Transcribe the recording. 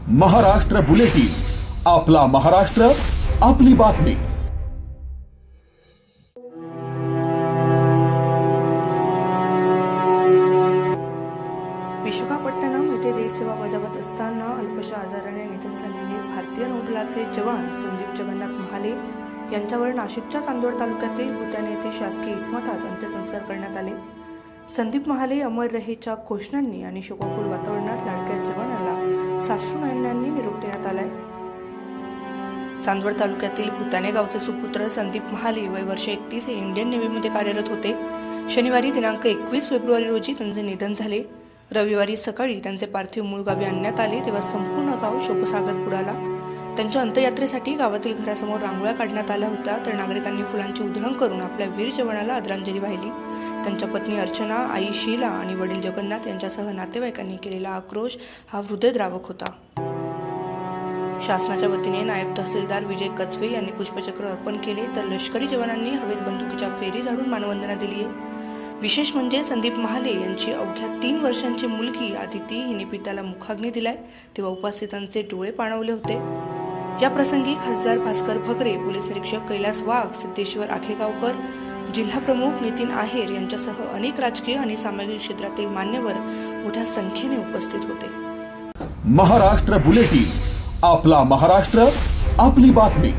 Maharashtra bulletin, आपला महाराष्ट्र, आपली बातमी। विशाखापट्टणम येथे देशसेवा बजावत असताना अल्पशा आजाराने निधन झालेले भारतीय नौदलाचे जवान संदीप जगन्नाथ महाले यांच्यावर नाशिकच्या चांदवड तालुक्यातील भुताणे येथे शासकीय इतमातात अंत्यसंस्कार करण्यात आले। संदीप महाले अमर रहेच्या घोषणांनी आणि शोकाकुल वातावरणात लाडक्या जवानाला साश्रू नयनांनी निरोप देण्यात आलाय। चांदवड तालुक्यातील भुताणे गावचे सुपुत्र संदीप महाले वय वर्ष 31 हे इंडियन नेव्हीमध्ये कार्यरत होते। शनिवारी दिनांक 21 फेब्रुवारी रोजी त्यांचे निधन झाले। रविवारी सकाळी त्यांचे पार्थिव मूळ गावी आणण्यात आले तेव्हा संपूर्ण गाव शोकसागरात बुडाला। त्यांच्या अंत्ययात्रेसाठी गावातील घरासमोर रांगोळ्या काढण्यात आल्या होत्या तर नागरिकांनी फुलांची उधळण करून आपल्या वीर जवानाला आदरांजली वाहिली। त्यांच्या पत्नी अर्चना, आई शीला आणि वडील जगन्नाथ यांच्यासह नातेवाईकांनी केलेला आक्रोश हा हृदयद्रावक होता। शासनाच्या वतीने नायब तहसीलदार विजय कचवे यांनी पुष्पचक्र अर्पण केले तर लष्करी जवानांनी हवेत बंदुकीच्या फेरी झाडून मानवंदना दिली आहे। विशेष म्हणजे संदीप महाले यांची अवघ्या 3 वर्षांची मुलगी आदिती हिने पित्याला मुखाग्नी दिलाय तेव्हा उपस्थितांचे डोळे पाणावले होते। या प्रसंगी खासदार भास्कर भगरे, पोलीस निरीक्षक कैलास वाघ, सिद्धेश्वर आखेगावकर, जिल्हा प्रमुख नितीन आहेर यांच्यासह अनेक राजकीय आणि सामाजिक क्षेत्रातील मान्यवर मोठ्या संख्येने उपस्थित होते। महाराष्ट्र बुलेटिन, आपला महाराष्ट्र, आपली बातमी।